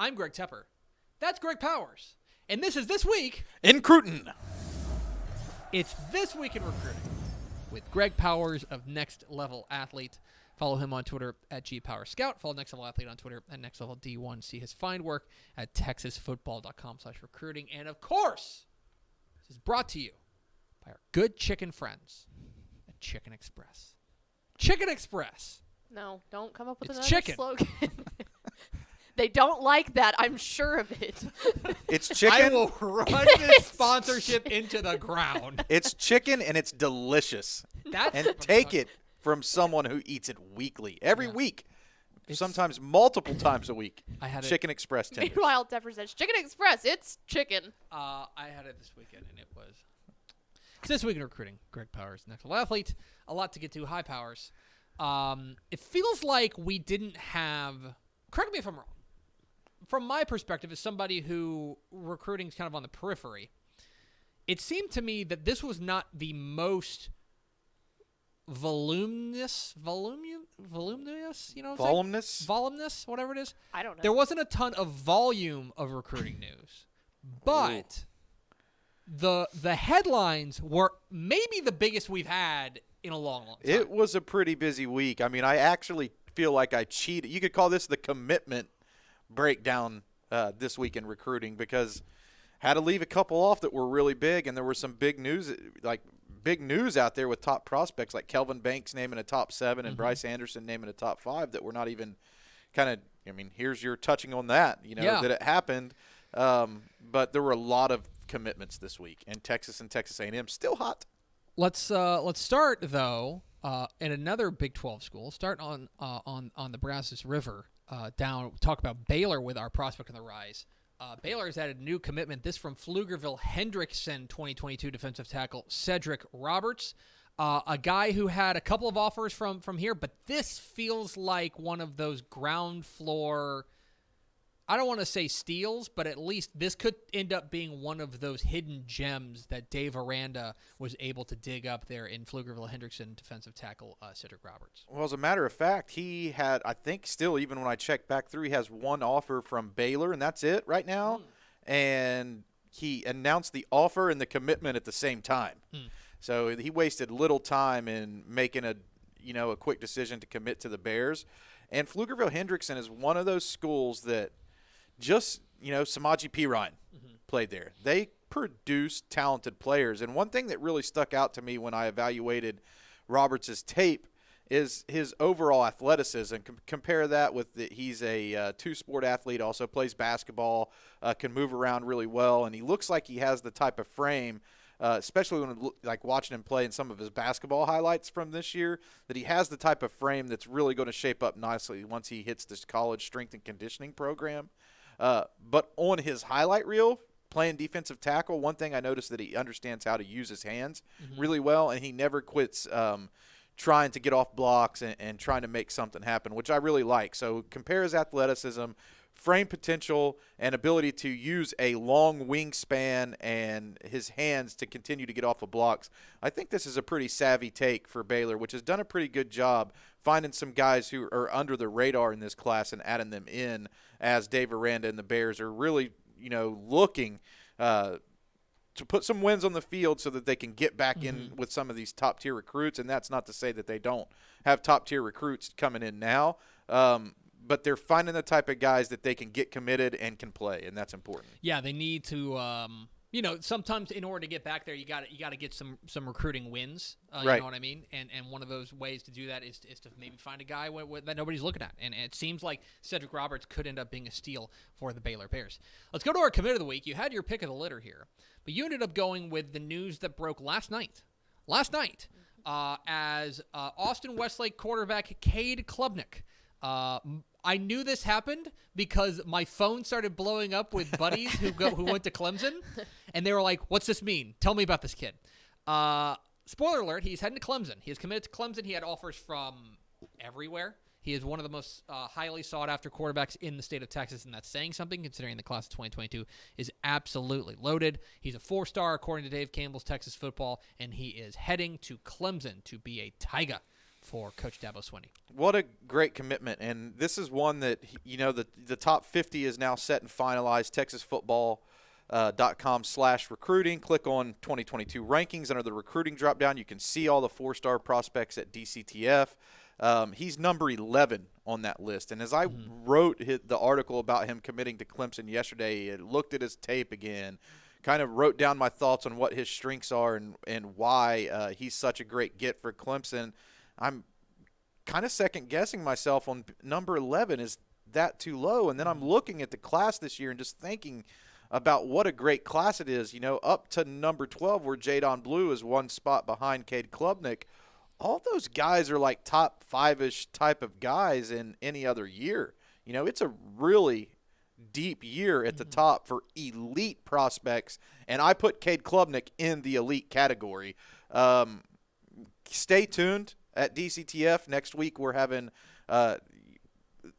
I'm Greg Tepper. That's Greg Powers. And this is This Week in Cruton. It's This Week in Recruiting with Greg Powers of Next Level Athlete. Follow him on Twitter at GPowerScout. Follow Next Level Athlete on Twitter at Next Level D1. See his fine work at texasfootball.com/recruiting. And of course, this is brought to you by our good chicken friends at Chicken Express. Chicken Express. No, don't come up with It's another chicken. slogan. They don't like that, I'm sure of it. It's chicken. I will run this sponsorship into the ground. It's chicken, and it's delicious. And take it from someone who eats it weekly, every week, sometimes multiple times a week. I had Chicken Express tenders. Meanwhile, Tepper says, Chicken Express, it's chicken. I had it this weekend, and it was This Week in Recruiting. Greg Powers, Next Level Athlete. A lot to get to. Hi, Powers. It feels like we didn't have, correct me if I'm wrong, from my perspective as somebody who recruiting is kind of on the periphery, it seemed to me that this was not the most voluminous, voluminous, whatever it is. I don't know. There wasn't a ton of volume of recruiting news, but the headlines were maybe the biggest we've had in a long time. It was a pretty busy week. I mean, I actually feel like I cheated. You could call this the commitment breakdown this week in recruiting, because had to leave a couple off that were really big, and there were some big news out there with top prospects like Kelvin Banks naming a top 7 and Bryce Anderson naming a top 5 that were not even kind of, I mean, here's your touching on that, that it happened. But there were a lot of commitments this week, and Texas A&M still hot. Let's start though in another Big 12 school. Start on the Brazos River down. Talk about Baylor with our prospect on the rise. Baylor has added a new commitment. This from Pflugerville Hendrickson 2022 defensive tackle Cedric Roberts, a guy who had a couple of offers from here, but this feels like one of those ground floor, I don't want to say steals, but at least this could end up being one of those hidden gems that Dave Aranda was able to dig up there in Pflugerville Hendrickson defensive tackle Cedric Roberts. Well, as a matter of fact, he had, I think still, even when I checked back through, he has one offer from Baylor, and that's it right now. And he announced the offer and the commitment at the same time. So he wasted little time in making a quick decision to commit to the Bears. And Pflugerville Hendrickson is one of those schools that just, Samaje Perine played there. They produce talented players. And one thing that really stuck out to me when I evaluated Roberts' tape is his overall athleticism. Compare that with he's a two-sport athlete, also plays basketball, can move around really well, and he looks like he has the type of frame, especially when watching him play in some of his basketball highlights from this year, that he has the type of frame that's really going to shape up nicely once he hits this college strength and conditioning program. But on his highlight reel, playing defensive tackle, one thing I noticed that he understands how to use his hands really well, and he never quits trying to get off blocks and trying to make something happen, which I really like. So compare his athleticism, frame potential, and ability to use a long wingspan and his hands to continue to get off of blocks. I think this is a pretty savvy take for Baylor, which has done a pretty good job finding some guys who are under the radar in this class and adding them in, as Dave Aranda and the Bears are really, looking to put some wins on the field so that they can get back in with some of these top-tier recruits. And that's not to say that they don't have top-tier recruits coming in now, but they're finding the type of guys that they can get committed and can play, and that's important. Yeah, they need to sometimes in order to get back there, you got to get some recruiting wins. Right. You know what I mean? And one of those ways to do that is to maybe find a guy that nobody's looking at. And it seems like Cedric Roberts could end up being a steal for the Baylor Bears. Let's go to our commit of the week. You had your pick of the litter here, but you ended up going with the news that broke last night. As Austin Westlake quarterback Kade Klubnick. I knew this happened because my phone started blowing up with buddies who went to Clemson, and they were like, "What's this mean? Tell me about this kid." Spoiler alert: he's heading to Clemson. He is committed to Clemson. He had offers from everywhere. He is one of the most highly sought-after quarterbacks in the state of Texas, and that's saying something considering the class of 2022 is absolutely loaded. He's a 4-star according to Dave Campbell's Texas Football, and he is heading to Clemson to be a Tiger for Coach Dabo Swinney. What a great commitment. And this is one that, the top 50 is now set and finalized. TexasFootball.com/recruiting. Click on 2022 rankings. Under the recruiting drop-down, you can see all the 4-star prospects at DCTF. He's number 11 on that list. And as I wrote the article about him committing to Clemson yesterday, I looked at his tape again, kind of wrote down my thoughts on what his strengths are and why he's such a great get for Clemson. I'm kind of second-guessing myself on number 11. Is that too low? And then I'm looking at the class this year and just thinking about what a great class it is. Up to number 12 where Jadon Blue is one spot behind Kade Klubnick. All those guys are like top 5-ish type of guys in any other year. It's a really deep year at the top for elite prospects, and I put Kade Klubnick in the elite category. Stay tuned at DCTF. Next week we're having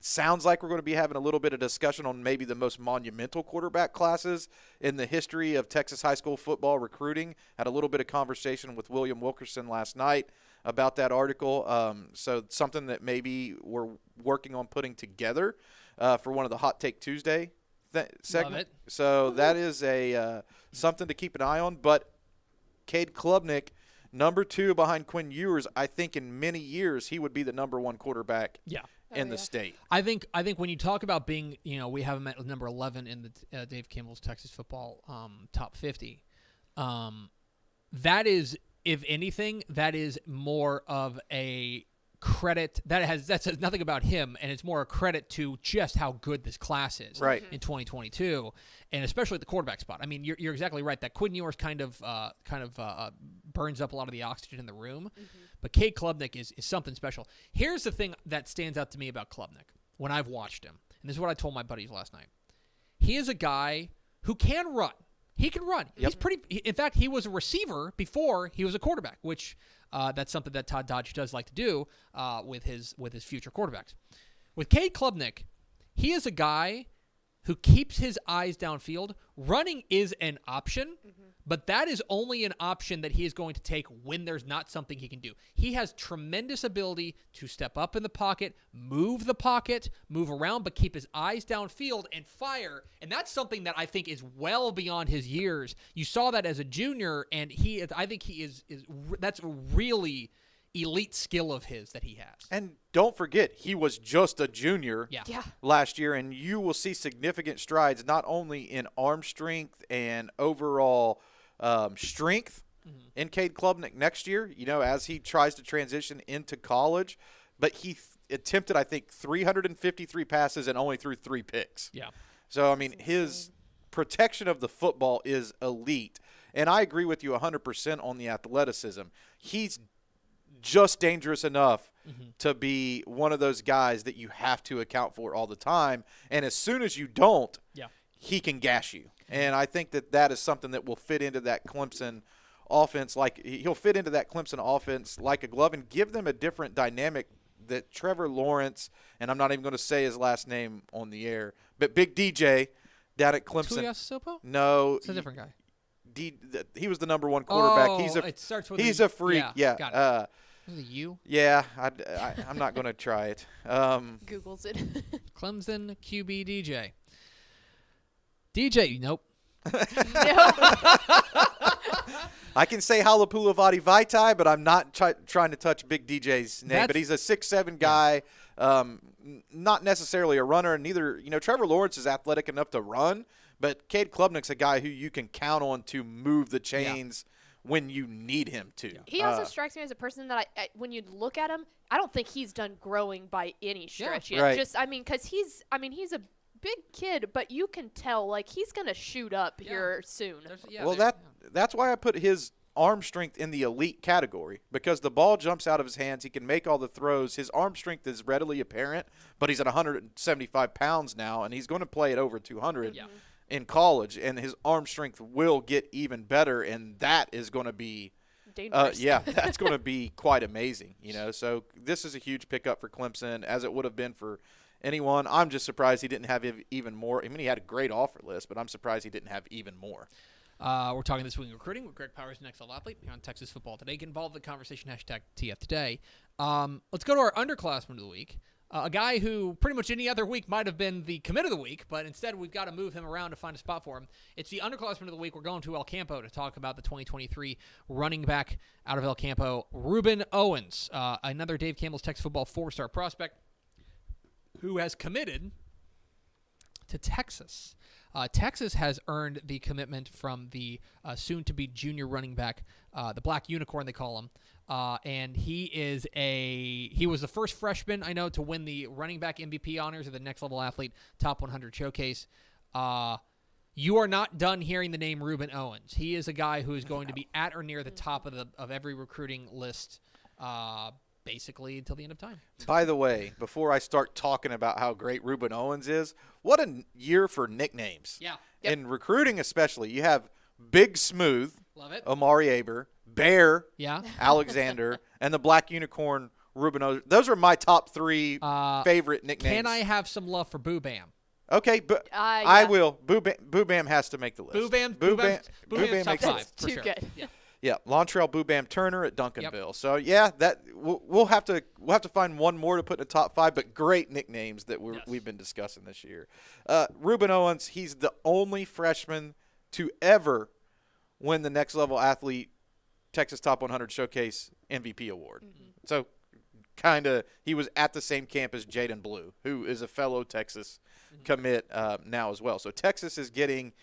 sounds like we're going to be having a little bit of discussion on maybe the most monumental quarterback classes in the history of Texas high school football recruiting. Had a little bit of conversation with William Wilkerson last night about that article. So something that maybe we're working on putting together for one of the Hot Take Tuesday segment. Love it. So that is a something to keep an eye on. But Kade Klubnick, number 2 behind Quinn Ewers, I think in many years he would be the number 1 quarterback in the state. I think when you talk about being, we have him at number 11 in the Dave Kimball's Texas football top 50. That is, if anything, that is more of a credit that's nothing about him, and it's more a credit to just how good this class is in 2022, and especially at the quarterback spot. I mean, you're exactly right that Quinn Ewers kind of burns up a lot of the oxygen in the room, but Kade Klubnick is something special. Here's the thing that stands out to me about Klubnick when I've watched him, and this is what I told my buddies last night. He is a guy who can run. He can run. Yep. In fact, he was a receiver before he was a quarterback, which that's something that Todd Dodge does like to do with his future quarterbacks. With Kade Klubnick, he is a guy who keeps his eyes downfield. Running is an option, but that is only an option that he is going to take when there's not something he can do. He has tremendous ability to step up in the pocket, move around, but keep his eyes downfield and fire. And that's something that I think is well beyond his years. You saw that as a junior, and I think that's a really elite skill of his that he has. And don't forget, he was just a junior last year, and you will see significant strides not only in arm strength and overall strength in Kade Klubnick next year, as he tries to transition into college, but he attempted, I think, 353 passes and only threw 3 picks. Yeah. So, I mean, his protection of the football is elite, and I agree with you 100% on the athleticism. He's just dangerous enough to be one of those guys that you have to account for all the time. And as soon as you don't, he can gash you. And I think that is something that will fit into that Clemson offense. Like he'll fit into that Clemson offense like a glove and give them a different dynamic that Trevor Lawrence, and I'm not even going to say his last name on the air, but Big DJ down at Clemson. Tuiasosopo? No. It's a different guy. He was the number 1 quarterback. Oh, it starts with he's a freak. Yeah. Got it. Is it you? Yeah, I'm not going to try it. Googles it. Clemson QB DJ. DJ, nope. I can say Halapoulivaati Vaitai, but I'm not trying to touch Big DJ's name. But he's a 6'7" guy, not necessarily a runner. And neither, Trevor Lawrence is athletic enough to run, but Kade Klubnick's a guy who you can count on to move the chains when you need him to. He also strikes me as a person that when you look at him, I don't think he's done growing by any stretch yet. Right. Because he's a big kid, but you can tell like he's gonna shoot up here soon. That's why I put his arm strength in the elite category, because the ball jumps out of his hands. He can make all the throws. His arm strength is readily apparent, but he's at 175 pounds now, and he's going to play at over 200. In college, and his arm strength will get even better, and that is going to be dangerous. That's going to be quite amazing, So this is a huge pickup for Clemson, as it would have been for anyone. I'm just surprised he didn't have even more. I mean, he had a great offer list, but I'm surprised he didn't have even more. We're talking This Week in Recruiting with Greg Powers, Next Level Athlete, here on Texas Football Today. Get involved in the conversation, hashtag TF Today. Let's go to our underclassman of the week. A guy who pretty much any other week might have been the commit of the week, but instead we've got to move him around to find a spot for him. It's the underclassman of the week. We're going to El Campo to talk about the 2023 running back out of El Campo, Reuben Owens, another Dave Campbell's Texas Football 4-star prospect who has committed to Texas. Texas has earned the commitment from the soon-to-be junior running back, the Black Unicorn they call him, and he was the first freshman I know to win the running back MVP honors of the Next Level Athlete Top 100 Showcase. You are not done hearing the name Reuben Owens. He is a guy who is going to be at or near the top of every recruiting list, basically until the end of time. By the way, before I start talking about how great Reuben Owens is, what a year for nicknames. Yeah. Yep. In recruiting especially, you have Big Smooth, Love it. Omari Aber, Bear, Yeah. Alexander, and the Black Unicorn, Reuben Owens. Those are my top three favorite nicknames. Can I have some love for Boo Bam? Okay, but Yeah. I will. Boo Bam has to make the list. Boo Bam's top makes five, it. for Too sure. good. Yeah. Yeah, Lontrell Boo Bam Turner at Duncanville. So yeah, that we'll have to find one more to put in the top five. But great nicknames that we've been discussing this year. Reuben Owens, he's the only freshman to ever win the Next Level Athlete Texas Top 100 Showcase MVP award. Mm-hmm. So he was at the same camp as Jaden Blue, who is a fellow Texas commit now as well. So Texas is getting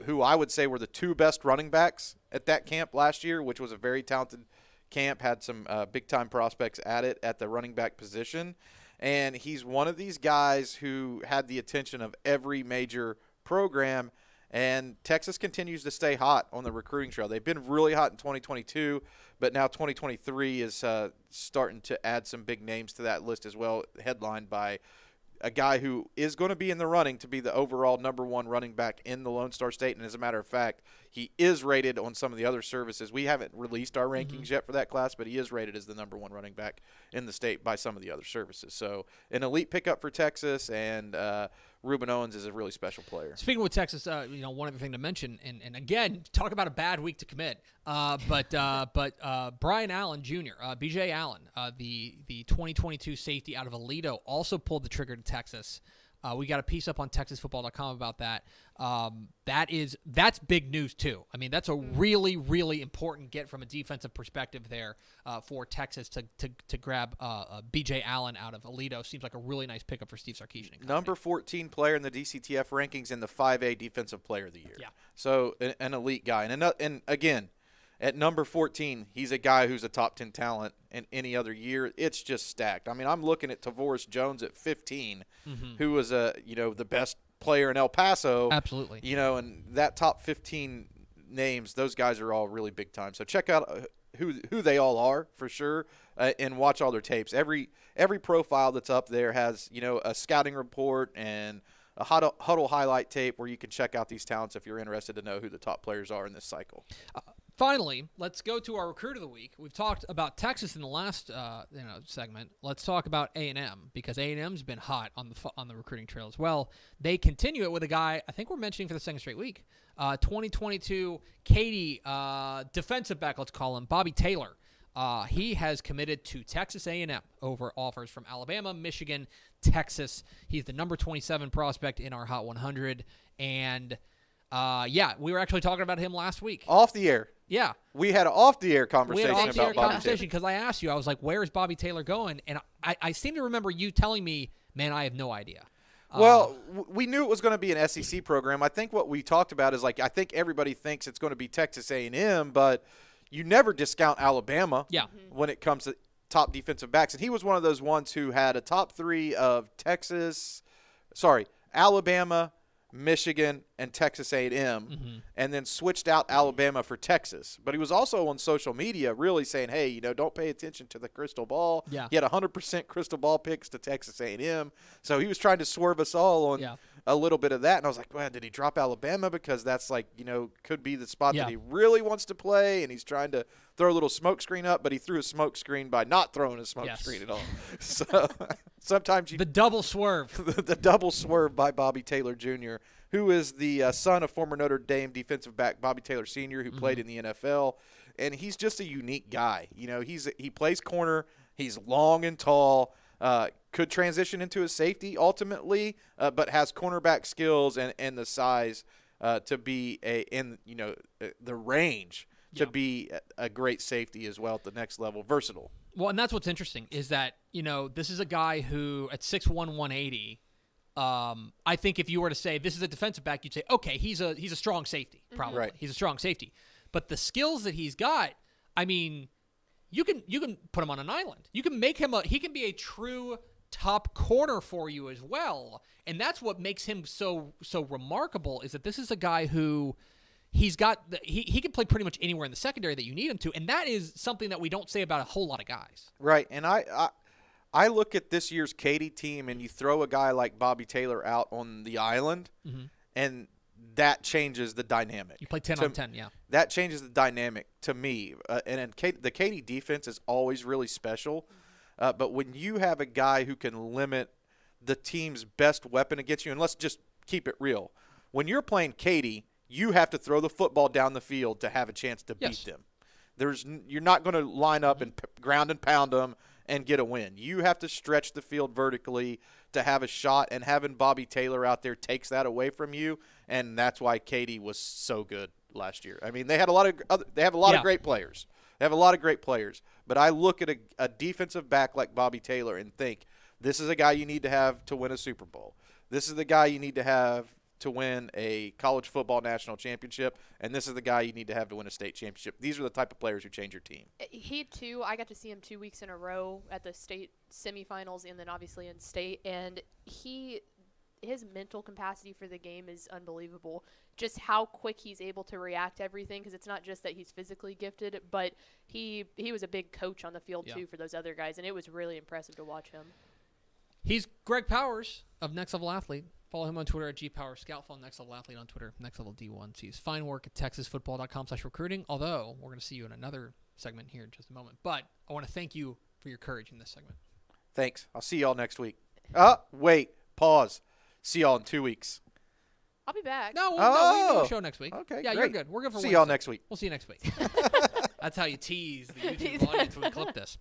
who I would say were the two best running backs at that camp last year, which was a very talented camp, had some big-time prospects at it at the running back position. And he's one of these guys who had the attention of every major program, and Texas continues to stay hot on the recruiting trail. They've been really hot in 2022, but now 2023 is starting to add some big names to that list as well, headlined by a guy who is going to be in the running to be the overall number one running back in the Lone Star State. And as a matter of fact, he is rated on some of the other services. We haven't released our rankings yet for that class, but he is rated as the number one running back in the state by some of the other services. So an elite pickup for Texas, and Reuben Owens is a really special player. Speaking with Texas, one other thing to mention, and again, talk about a bad week to commit. But Brian Allen Jr., BJ Allen, the 2022 safety out of Aledo, also pulled the trigger to Texas. We got a piece up on TexasFootball.com about that. That's big news too. I mean, that's a really, really important get from a defensive perspective there for Texas to grab B.J. Allen out of Aledo. Seems like a really nice pickup for Steve Sarkisian. Number 14 player in the DCTF rankings and the 5A Defensive Player of the Year. Yeah. So an elite guy. And again, at number 14, he's a guy who's a top 10 talent in any other year. It's just stacked. I mean, I'm looking at Tavoris Jones at 15, who was the best player in El Paso. Absolutely. And that top 15 names, those guys are all really big time. So check out who they all are for sure, and watch all their tapes. Every profile that's up there has a scouting report and a huddle highlight tape where you can check out these talents if you're interested to know who the top players are in this cycle. Finally, let's go to our recruit of the week. We've talked about Texas in the last segment. Let's talk about A&M, because A&M's been hot on the recruiting trail as well. They continue it with a guy I think we're mentioning for the second straight week. 2022 Katy defensive back, let's call him, Bobby Taylor. He has committed to Texas A&M over offers from Alabama, Michigan, Texas. He's the number 27 prospect in our Hot 100. And, we were actually talking about him last week. Off the air. Yeah. We had an off-the-air conversation about Bobby conversation because I asked you, I was like, where's Bobby Taylor going? And I seem to remember you telling me, man, I have no idea. Well, we knew it was going to be an SEC program. I think what we talked about is, I think everybody thinks it's going to be Texas A&M, but you never discount Alabama when it comes to top defensive backs. And he was one of those ones who had a top three of Alabama, Michigan, and Texas A&M, and then switched out Alabama for Texas. But he was also on social media really saying, hey, don't pay attention to the crystal ball. Yeah. He had 100% crystal ball picks to Texas A&M. So he was trying to swerve us all a little bit of that. And I was like, well, did he drop Alabama? Because that's like, could be the spot Yeah. that he really wants to play. And he's trying to throw a little smoke screen up, but he threw a smoke screen by not throwing a smoke screen at all. So sometimes the double swerve. the double swerve by Bobby Taylor Jr., who is the son of former Notre Dame defensive back Bobby Taylor Sr., who played in the NFL. And he's just a unique guy. He plays corner. He's long and tall. Could transition into a safety ultimately, but has cornerback skills and the size to be the range to be a great safety as well at the next level. Versatile. Well, and that's what's interesting is that, this is a guy who at 6'1", 180, I think if you were to say this is a defensive back, you'd say, okay, he's a strong safety, probably. Right. He's a strong safety. But the skills that he's got, I mean, you can put him on an island. You can make him he can be a true top corner for you as well. And that's what makes him so remarkable is that this is a guy who he can play pretty much anywhere in the secondary that you need him to. And that is something that we don't say about a whole lot of guys. Right. And I look at this year's Katy team, and you throw a guy like Bobby Taylor out on the island, and that changes the dynamic. You play 10 on 10, yeah. That changes the dynamic to me. The Katy defense is always really special. But when you have a guy who can limit the team's best weapon against you, and let's just keep it real. When you're playing Katy, you have to throw the football down the field to have a chance to beat them. You're not going to line up and ground and pound them and get a win. You have to stretch the field vertically to have a shot, and having Bobby Taylor out there takes that away from you, and that's why Katy was so good last year. I mean, they have a lot of great players. They have a lot of great players, but I look at a defensive back like Bobby Taylor and think, this is a guy you need to have to win a Super Bowl. This is the guy you need to have to win a college football national championship, and this is the guy you need to have to win a state championship. These are the type of players who change your team. He, too, I got to see him 2 weeks in a row at the state semifinals and then obviously in state, and his mental capacity for the game is unbelievable. Just how quick he's able to react to everything, because it's not just that he's physically gifted, but he was a big coach on the field, too, for those other guys, and it was really impressive to watch him. He's Greg Powers of Next Level Athlete. Follow him on Twitter at GPowerScout. Follow Next Level Athlete on Twitter, Next Level D1. See his fine work at TexasFootball.com/recruiting. Although we're going to see you in another segment here in just a moment. But I want to thank you for your courage in this segment. Thanks. I'll see y'all next week. Wait. Pause. See y'all in 2 weeks. I'll be back. No, we'll do a show next week. Okay, yeah, great. you're good. We're good for See Wednesday. y'all next week. We'll see you next week. That's how you tease the YouTube audience when we clip this.